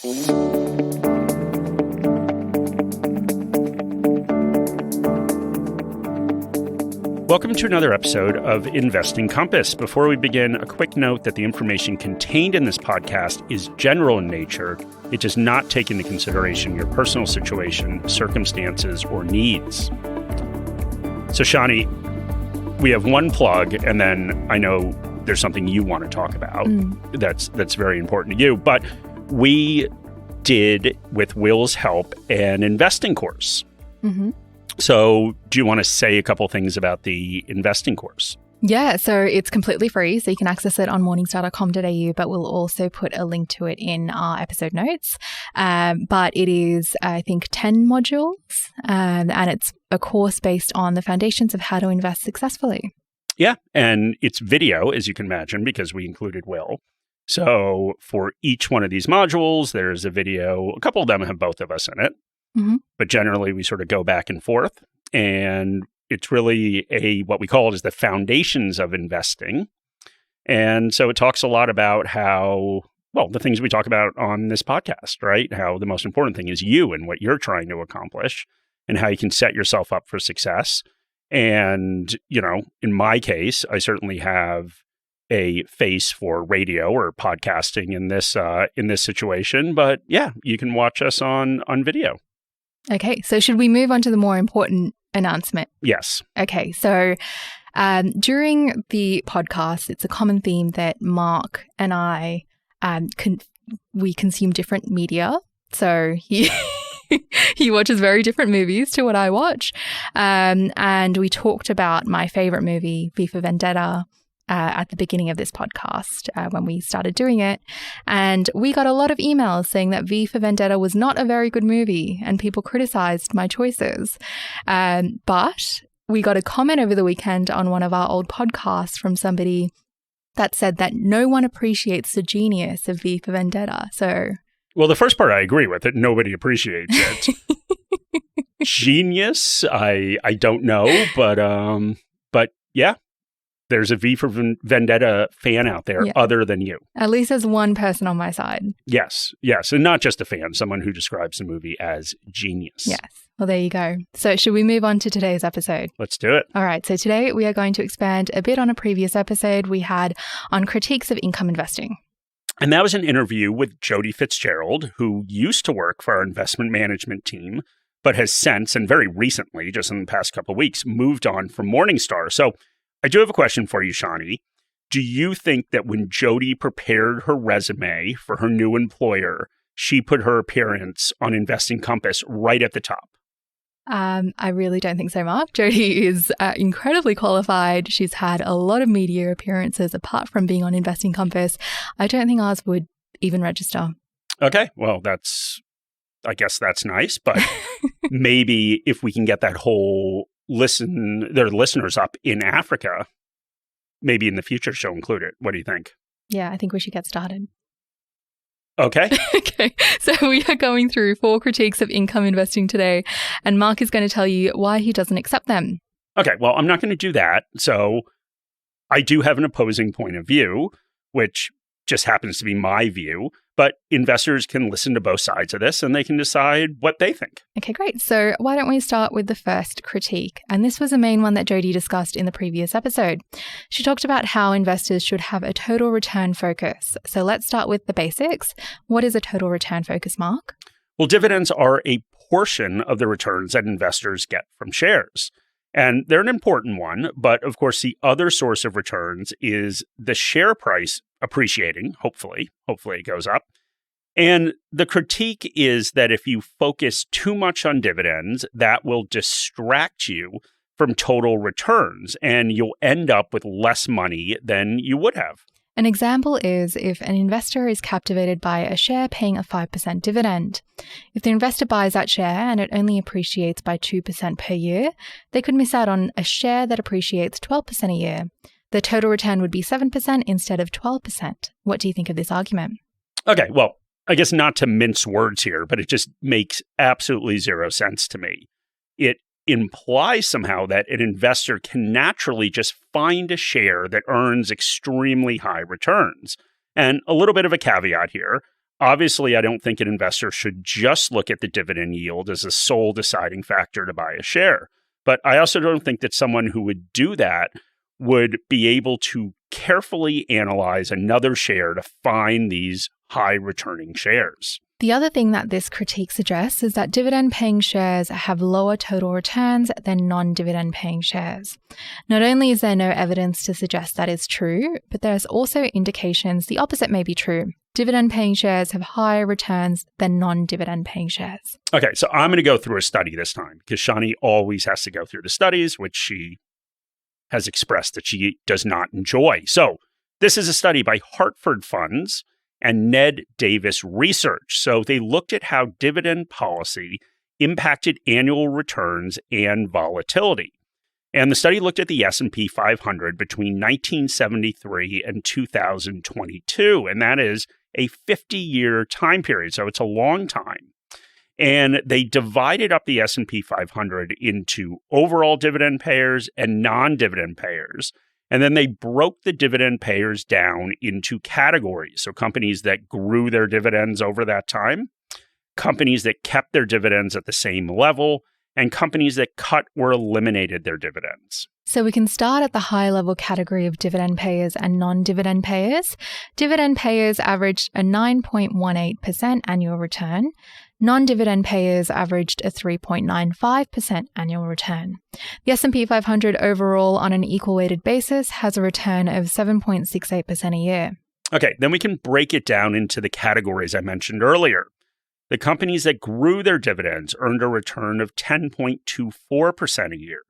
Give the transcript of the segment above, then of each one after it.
Welcome to another episode of Investing Compass. Before we begin, a quick note that the information contained in this podcast is general in nature. It does not take into consideration your personal situation, circumstances, or needs. So, Shani, we have one plug, and then I know there's something you want to talk about that's very important to you. But we did, with Will's help, an investing course. Mm-hmm. So do you want to say a couple things about the investing course? Yeah, so it's completely free, so you can access it on morningstar.com.au, but we'll also put a link to it in our episode notes. But it is, I think, 10 modules, and it's a course based on the foundations of how to invest successfully. Yeah, and it's video, as you can imagine, because we included Will. So for each one of these modules, there's a video. A couple of them have both of us in it. Mm-hmm. But generally, we sort of go back and forth, and it's really what we call it is the foundations of investing. And so it talks a lot about how, well, the things we talk about on this podcast, right? How the most important thing is you and what you're trying to accomplish and how you can set yourself up for success. And, you know, in my case, I certainly have a face for radio or podcasting in this situation. But yeah, you can watch us on video. Okay, so should we move on to the more important announcement? Yes. Okay, so during the podcast, it's a common theme that Mark and I, we consume different media. So he watches very different movies to what I watch. And we talked about my favorite movie, V for Vendetta, at the beginning of this podcast when we started doing it. And we got a lot of emails saying that V for Vendetta was not a very good movie and people criticized my choices. But we got a comment over the weekend on one of our old podcasts from somebody that said that no one appreciates the genius of V for Vendetta. So, well, the first part I agree with it. Nobody appreciates it. Genius, I don't know, but yeah. There's a V for Vendetta fan out there other than you. At least there's one person on my side. Yes. And not just a fan, someone who describes the movie as genius. Yes. Well, there you go. So should we move on to today's episode? Let's do it. All right. So today we are going to expand a bit on a previous episode we had on critiques of income investing. And that was an interview with Jody Fitzgerald, who used to work for our investment management team, but has since, and very recently, just in the past couple of weeks, moved on from Morningstar. So I do have a question for you, Shani. Do you think that when Jody prepared her resume for her new employer, she put her appearance on Investing Compass right at the top? I really don't think so, Mark. Jody is incredibly qualified. She's had a lot of media appearances apart from being on Investing Compass. I don't think ours would even register. Okay, well, I guess that's nice, but maybe if we can get that whole their listeners up in Africa, maybe in the future she'll include it. What do you think? Yeah, I think we should get started. Okay. Okay, so we are going through 4 critiques of income investing today, and Mark is going to tell you why he doesn't accept them. Okay, well, I'm not going to do that. So I do have an opposing point of view, which just happens to be my view, but investors can listen to both sides of this and they can decide what they think. Okay, great. So why don't we start with the first critique? And this was a main one that Jody discussed in the previous episode. She talked about how investors should have a total return focus. So let's start with the basics. What is a total return focus, Mark? Well, dividends are a portion of the returns that investors get from shares. And they're an important one, but of course, the other source of returns is the share price appreciating, hopefully it goes up. And the critique is that if you focus too much on dividends, that will distract you from total returns, and you'll end up with less money than you would have. An example is if an investor is captivated by a share paying a 5% dividend. If the investor buys that share and it only appreciates by 2% per year, they could miss out on a share that appreciates 12% a year. The total return would be 7% instead of 12%. What do you think of this argument? Okay, well, I guess not to mince words here, but it just makes absolutely zero sense to me. It implies somehow that an investor can naturally just find a share that earns extremely high returns. And a little bit of a caveat here, obviously, I don't think an investor should just look at the dividend yield as a sole deciding factor to buy a share. But I also don't think that someone who would do that would be able to carefully analyze another share to find these high returning shares. The other thing that this critique suggests is that dividend-paying shares have lower total returns than non-dividend paying shares. Not only is there no evidence to suggest that is true, but there's also indications the opposite may be true. Dividend-paying shares have higher returns than non-dividend paying shares. Okay, so I'm going to go through a study this time because Shani always has to go through the studies, which she has expressed that she does not enjoy. So this is a study by Hartford Funds and Ned Davis Research. So they looked at how dividend policy impacted annual returns and volatility. And the study looked at the S&P 500 between 1973 and 2022, and that is a 50-year time period. So it's a long time. And they divided up the S&P 500 into overall dividend payers and non-dividend payers. And then they broke the dividend payers down into categories. So companies that grew their dividends over that time, companies that kept their dividends at the same level, and companies that cut or eliminated their dividends. So we can start at the high-level category of dividend payers and non-dividend payers. Dividend payers averaged a 9.18% annual return. Non-dividend payers averaged a 3.95% annual return. The S&P 500 overall on an equal-weighted basis has a return of 7.68% a year. Okay, then we can break it down into the categories I mentioned earlier. The companies that grew their dividends earned a return of 10.24% a year.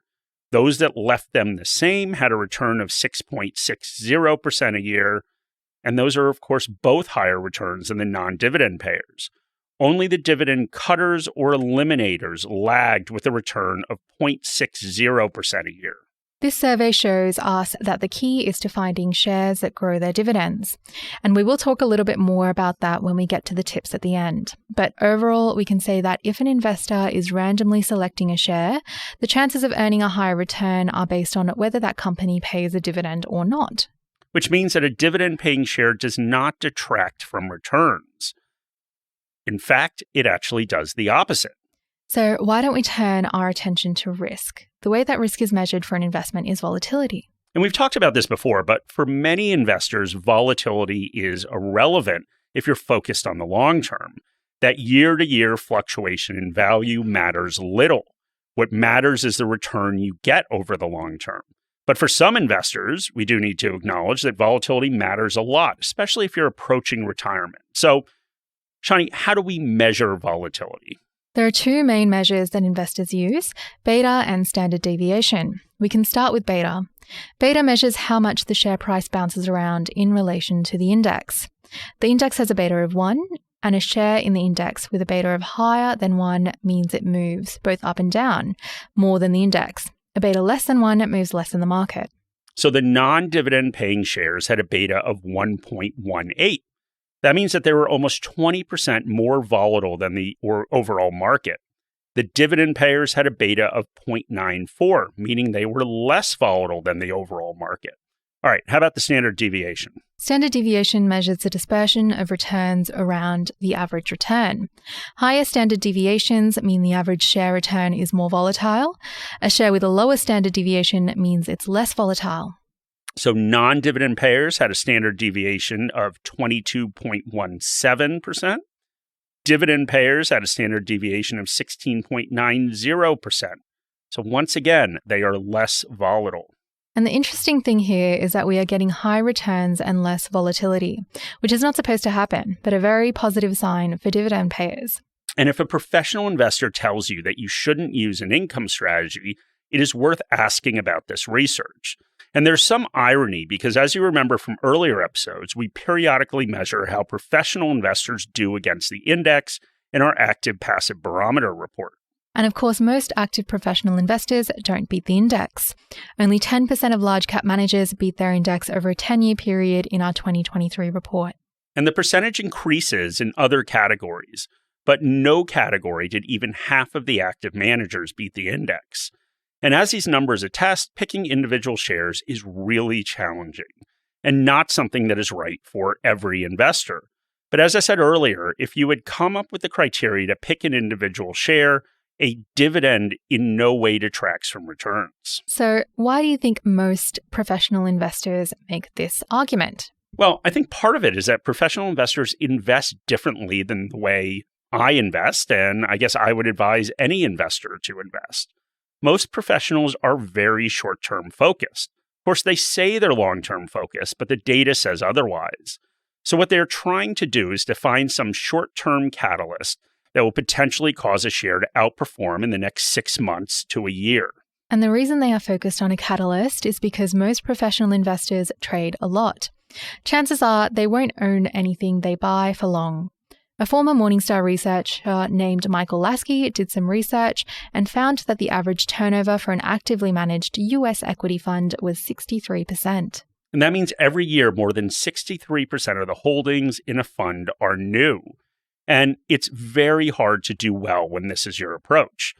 Those that left them the same had a return of 6.60% a year. And those are, of course, both higher returns than the non-dividend payers. Only the dividend cutters or eliminators lagged with a return of 0.60% a year. This survey shows us that the key is to finding shares that grow their dividends. And we will talk a little bit more about that when we get to the tips at the end. But overall, we can say that if an investor is randomly selecting a share, the chances of earning a higher return are based on whether that company pays a dividend or not. Which means that a dividend-paying share does not detract from returns. In fact, it actually does the opposite. So why don't we turn our attention to risk? The way that risk is measured for an investment is volatility. And we've talked about this before, but for many investors, volatility is irrelevant if you're focused on the long term. That year-to-year fluctuation in value matters little. What matters is the return you get over the long term. But for some investors, we do need to acknowledge that volatility matters a lot, especially if you're approaching retirement. So, Shani, how do we measure volatility? There are two main measures that investors use, beta and standard deviation. We can start with beta. Beta measures how much the share price bounces around in relation to the index. The index has a beta of 1, and a share in the index with a beta of higher than 1 means it moves both up and down more than the index. A beta less than 1 moves less than the market. So the non-dividend paying shares had a beta of 1.18. That means that they were almost 20% more volatile than the overall market. The dividend payers had a beta of 0.94, meaning they were less volatile than the overall market. All right, how about the standard deviation? Standard deviation measures the dispersion of returns around the average return. Higher standard deviations mean the average share return is more volatile. A share with a lower standard deviation means it's less volatile. So non-dividend payers had a standard deviation of 22.17%. Dividend payers had a standard deviation of 16.90%. So once again, they are less volatile. And the interesting thing here is that we are getting high returns and less volatility, which is not supposed to happen, but a very positive sign for dividend payers. And if a professional investor tells you that you shouldn't use an income strategy, it is worth asking about this research. And there's some irony because, as you remember from earlier episodes, we periodically measure how professional investors do against the index in our active passive barometer report. And of course, most active professional investors don't beat the index. Only 10% of large cap managers beat their index over a 10-year period in our 2023 report. And the percentage increases in other categories, but no category did even half of the active managers beat the index. And as these numbers attest, picking individual shares is really challenging and not something that is right for every investor. But as I said earlier, if you had come up with the criteria to pick an individual share, a dividend in no way detracts from returns. So why do you think most professional investors make this argument? Well, I think part of it is that professional investors invest differently than the way I invest, and I guess I would advise any investor to invest. Most professionals are very short-term focused. Of course, they say they're long-term focused, but the data says otherwise. So what they're trying to do is to find some short-term catalyst that will potentially cause a share to outperform in the next 6 months to a year. And the reason they are focused on a catalyst is because most professional investors trade a lot. Chances are they won't own anything they buy for long. A former Morningstar researcher named Michael Lasky did some research and found that the average turnover for an actively managed US equity fund was 63%. And that means every year more than 63% of the holdings in a fund are new. And it's very hard to do well when this is your approach.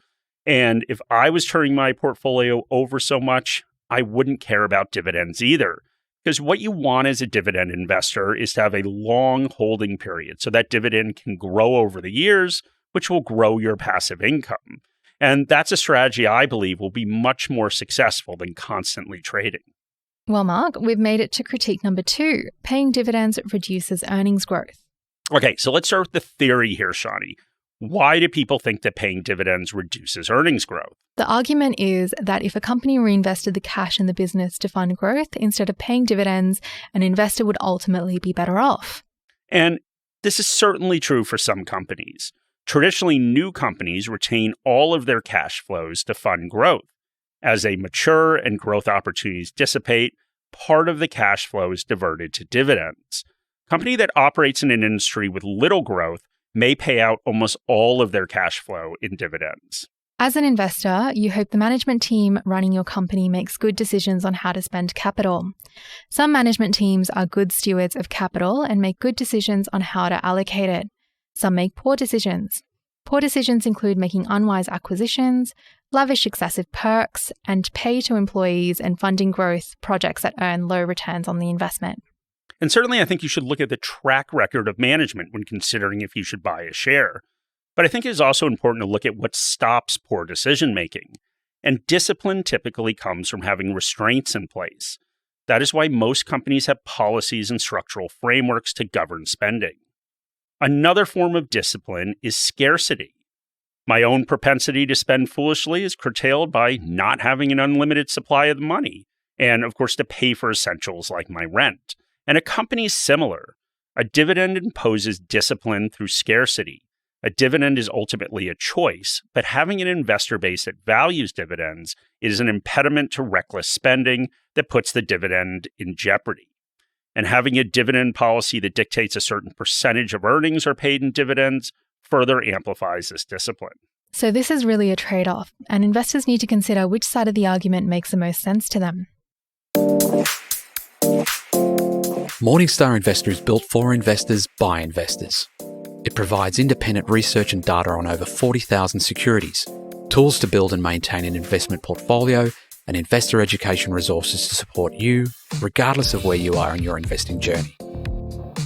And if I was turning my portfolio over so much, I wouldn't care about dividends either. Because what you want as a dividend investor is to have a long holding period so that dividend can grow over the years, which will grow your passive income. And that's a strategy I believe will be much more successful than constantly trading. Well, Mark, we've made it to critique number 2. Paying dividends reduces earnings growth. Okay, so let's start with the theory here, Shani. Why do people think that paying dividends reduces earnings growth? The argument is that if a company reinvested the cash in the business to fund growth instead of paying dividends, an investor would ultimately be better off. And this is certainly true for some companies. Traditionally, new companies retain all of their cash flows to fund growth. As they mature and growth opportunities dissipate, part of the cash flow is diverted to dividends. A company that operates in an industry with little growth may pay out almost all of their cash flow in dividends. As an investor, you hope the management team running your company makes good decisions on how to spend capital. Some management teams are good stewards of capital and make good decisions on how to allocate it. Some make poor decisions. Poor decisions include making unwise acquisitions, lavish excessive perks, and pay to employees and funding growth projects that earn low returns on the investment. And certainly, I think you should look at the track record of management when considering if you should buy a share. But I think it is also important to look at what stops poor decision-making. And discipline typically comes from having restraints in place. That is why most companies have policies and structural frameworks to govern spending. Another form of discipline is scarcity. My own propensity to spend foolishly is curtailed by not having an unlimited supply of money, and of course to pay for essentials like my rent. And a company is similar. A dividend imposes discipline through scarcity. A dividend is ultimately a choice, but having an investor base that values dividends is an impediment to reckless spending that puts the dividend in jeopardy. And having a dividend policy that dictates a certain percentage of earnings are paid in dividends further amplifies this discipline. So this is really a trade-off, and investors need to consider which side of the argument makes the most sense to them. Morningstar Investor is built for investors by investors. It provides independent research and data on over 40,000 securities, tools to build and maintain an investment portfolio, and investor education resources to support you, regardless of where you are in your investing journey.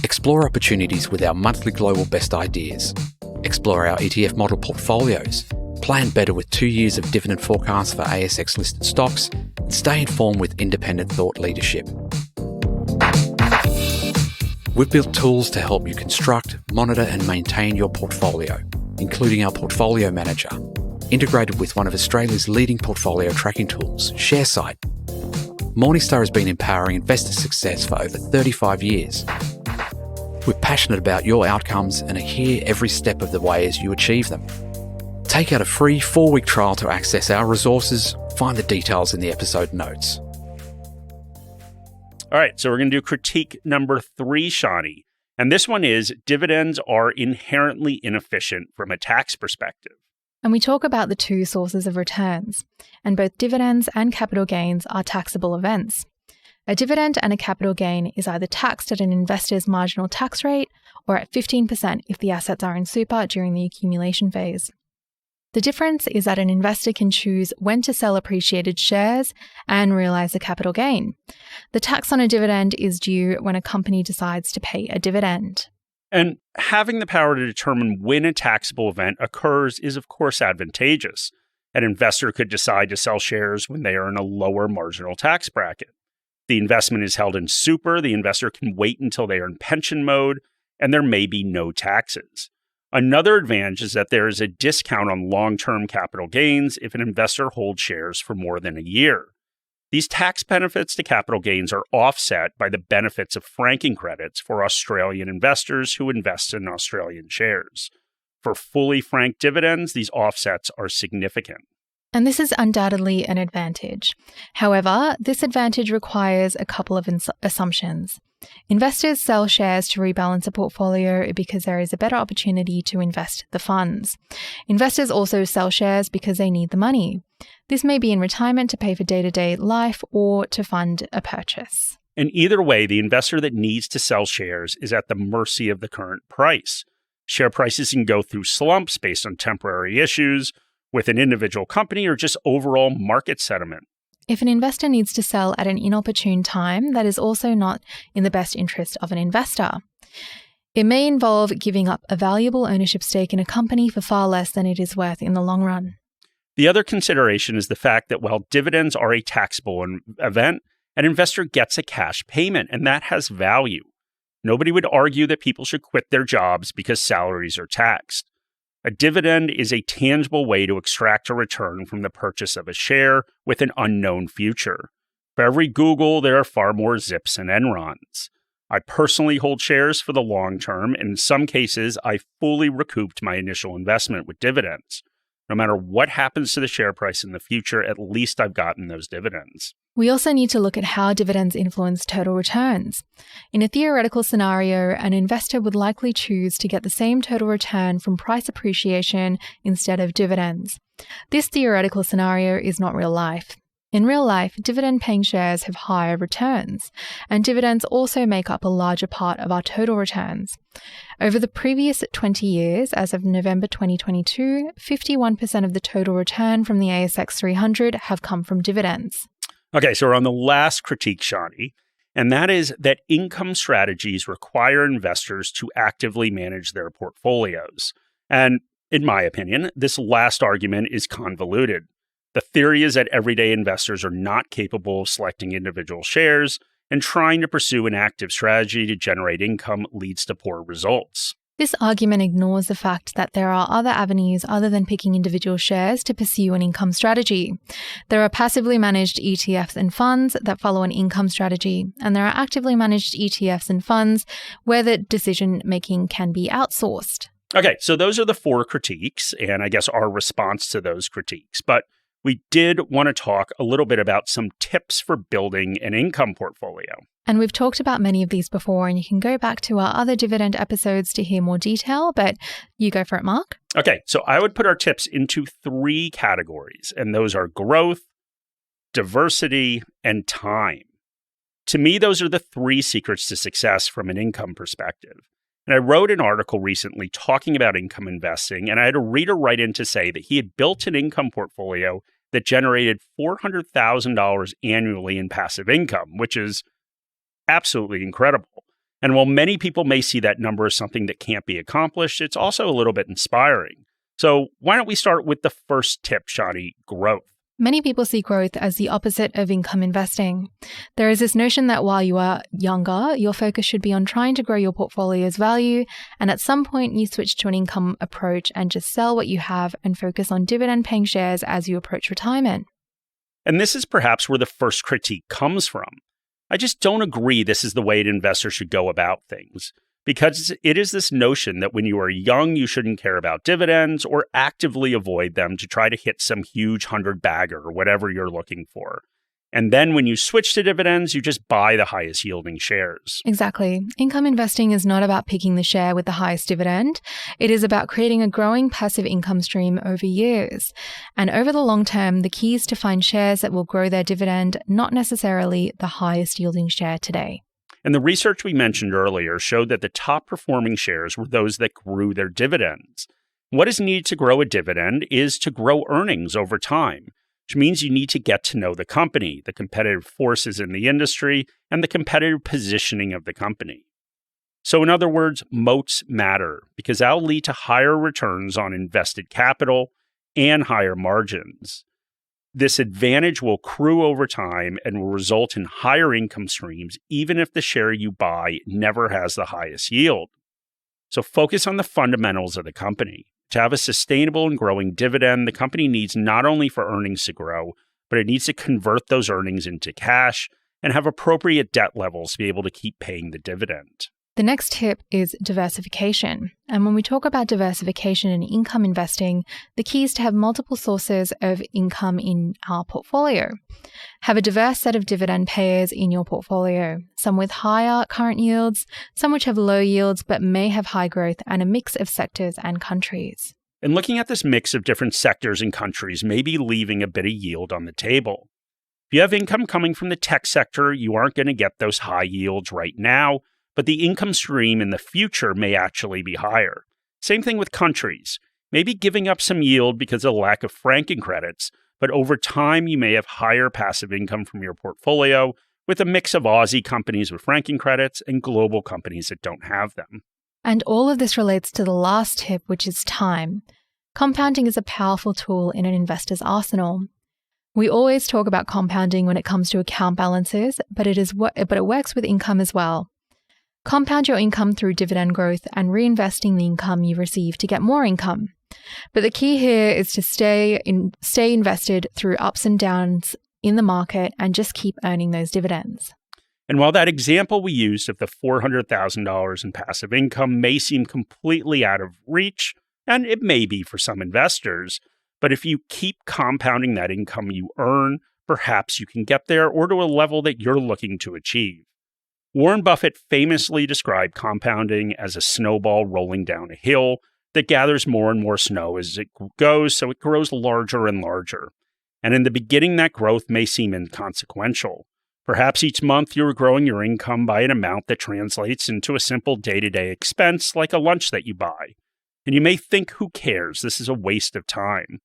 Explore opportunities with our monthly global best ideas. Explore our ETF model portfolios. Plan better with 2 years of dividend forecasts for ASX-listed stocks, and stay informed with independent thought leadership. We've built tools to help you construct, monitor and maintain your portfolio, including our Portfolio Manager, integrated with one of Australia's leading portfolio tracking tools, ShareSite. Morningstar has been empowering investor success for over 35 years. We're passionate about your outcomes and are here every step of the way as you achieve them. Take out a free 4-week trial to access our resources. Find the details in the episode notes. All right, so we're going to do critique number 3, Shani. And this one is dividends are inherently inefficient from a tax perspective. And we talk about the 2 sources of returns, and both dividends and capital gains are taxable events. A dividend and a capital gain is either taxed at an investor's marginal tax rate or at 15% if the assets are in super during the accumulation phase. The difference is that an investor can choose when to sell appreciated shares and realize a capital gain. The tax on a dividend is due when a company decides to pay a dividend. And having the power to determine when a taxable event occurs is, of course, advantageous. An investor could decide to sell shares when they are in a lower marginal tax bracket. The investment is held in super, the investor can wait until they are in pension mode, and there may be no taxes. Another advantage is that there is a discount on long-term capital gains if an investor holds shares for more than a year. These tax benefits to capital gains are offset by the benefits of franking credits for Australian investors who invest in Australian shares. For fully franked dividends, these offsets are significant. And this is undoubtedly an advantage. However, this advantage requires a couple of assumptions. Investors sell shares to rebalance a portfolio because there is a better opportunity to invest the funds. Investors also sell shares because they need the money. This may be in retirement to pay for day-to-day life or to fund a purchase. And either way, the investor that needs to sell shares is at the mercy of the current price. Share prices can go through slumps based on temporary issues with an individual company or just overall market sentiment. If an investor needs to sell at an inopportune time, that is also not in the best interest of an investor. It may involve giving up a valuable ownership stake in a company for far less than it is worth in the long run. The other consideration is the fact that while dividends are a taxable event, an investor gets a cash payment, and that has value. Nobody would argue that people should quit their jobs because salaries are taxed. A dividend is a tangible way to extract a return from the purchase of a share with an unknown future. For every Google, there are far more Zips and Enrons. I personally hold shares for the long term, and in some cases, I fully recouped my initial investment with dividends. No matter what happens to the share price in the future, at least I've gotten those dividends. We also need to look at how dividends influence total returns. In a theoretical scenario, an investor would likely choose to get the same total return from price appreciation instead of dividends. This theoretical scenario is not real life. In real life, dividend-paying shares have higher returns, and dividends also make up a larger part of our total returns. Over the previous 20 years, as of November 2022, 51% of the total return from the ASX 300 have come from dividends. Okay, so we're on the last critique, Shani, and that is that income strategies require investors to actively manage their portfolios. And in my opinion, this last argument is convoluted. The theory is that everyday investors are not capable of selecting individual shares, and trying to pursue an active strategy to generate income leads to poor results. This argument ignores the fact that there are other avenues other than picking individual shares to pursue an income strategy. There are passively managed ETFs and funds that follow an income strategy, and there are actively managed ETFs and funds where the decision-making can be outsourced. Okay, so those are the 4 critiques, and I guess our response to those critiques. But we did want to talk a little bit about some tips for building an income portfolio. And we've talked about many of these before, and you can go back to our other dividend episodes to hear more detail, but you go for it, Mark. Okay, so I would put our tips into 3 categories, and those are growth, diversity, and time. To me, those are the 3 secrets to success from an income perspective. And I wrote an article recently talking about income investing, and I had a reader write in to say that he had built an income portfolio that generated $400,000 annually in passive income, which is absolutely incredible. And while many people may see that number as something that can't be accomplished, it's also a little bit inspiring. So why don't we start with the first tip, Shani, growth. Many people see growth as the opposite of income investing. There is this notion that while you are younger, your focus should be on trying to grow your portfolio's value, and at some point you switch to an income approach and just sell what you have and focus on dividend-paying shares as you approach retirement. And this is perhaps where the first critique comes from. I just don't agree this is the way an investor should go about things, because it is this notion that when you are young, you shouldn't care about dividends or actively avoid them to try to hit some huge 100-bagger or whatever you're looking for. And then when you switch to dividends, you just buy the highest yielding shares. Exactly. Income investing is not about picking the share with the highest dividend. It is about creating a growing passive income stream over years. And over the long term, the key is to find shares that will grow their dividend, not necessarily the highest yielding share today. And the research we mentioned earlier showed that the top performing shares were those that grew their dividends. What is needed to grow a dividend is to grow earnings over time, which means you need to get to know the company, the competitive forces in the industry, and the competitive positioning of the company. So in other words, moats matter because that'll lead to higher returns on invested capital and higher margins. This advantage will accrue over time and will result in higher income streams, even if the share you buy never has the highest yield. So focus on the fundamentals of the company. To have a sustainable and growing dividend, the company needs not only for earnings to grow, but it needs to convert those earnings into cash and have appropriate debt levels to be able to keep paying the dividend. The next tip is diversification. And when we talk about diversification in income investing, the key is to have multiple sources of income in our portfolio. Have a diverse set of dividend payers in your portfolio, some with higher current yields, some which have low yields but may have high growth, and a mix of sectors and countries. And looking at this mix of different sectors and countries may be leaving a bit of yield on the table. If you have income coming from the tech sector, you aren't going to get those high yields right now, but the income stream in the future may actually be higher. Same thing with countries. Maybe giving up some yield because of the lack of franking credits, but over time you may have higher passive income from your portfolio with a mix of Aussie companies with franking credits and global companies that don't have them. And all of this relates to the last tip, which is time. Compounding is a powerful tool in an investor's arsenal. We always talk about compounding when it comes to account balances, but it works with income as well. Compound your income through dividend growth and reinvesting the income you receive to get more income. But the key here is to stay invested through ups and downs in the market and just keep earning those dividends. And while that example we used of the $400,000 in passive income may seem completely out of reach, and it may be for some investors, but if you keep compounding that income you earn, perhaps you can get there or to a level that you're looking to achieve. Warren Buffett famously described compounding as a snowball rolling down a hill that gathers more and more snow as it goes, so it grows larger and larger. And in the beginning, that growth may seem inconsequential. Perhaps each month you're growing your income by an amount that translates into a simple day-to-day expense like a lunch that you buy. And you may think, who cares? This is a waste of time.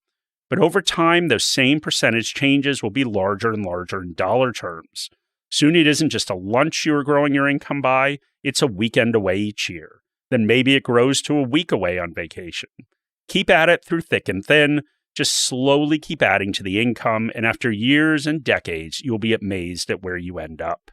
But over time, those same percentage changes will be larger and larger in dollar terms. Soon it isn't just a lunch you're growing your income by, it's a weekend away each year. Then maybe it grows to a week away on vacation. Keep at it through thick and thin. Just slowly keep adding to the income, and after years and decades, you'll be amazed at where you end up.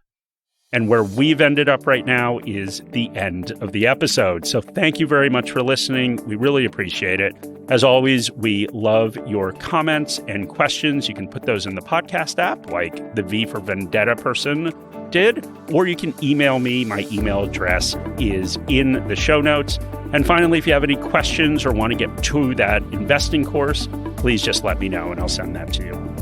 And where we've ended up right now is the end of the episode. So thank you very much for listening. We really appreciate it. As always, we love your comments and questions. You can put those in the podcast app like the V for Vendetta person did, or you can email me. My email address is in the show notes. And finally, if you have any questions or want to get to that investing course, please just let me know and I'll send that to you.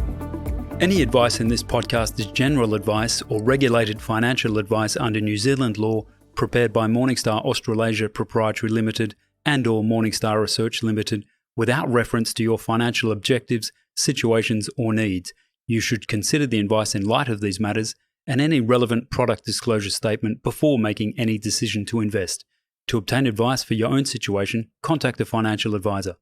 Any advice in this podcast is general advice or regulated financial advice under New Zealand law prepared by Morningstar Australasia Proprietary Limited and or Morningstar Research Limited without reference to your financial objectives, situations or needs. You should consider the advice in light of these matters and any relevant product disclosure statement before making any decision to invest. To obtain advice for your own situation, contact a financial advisor.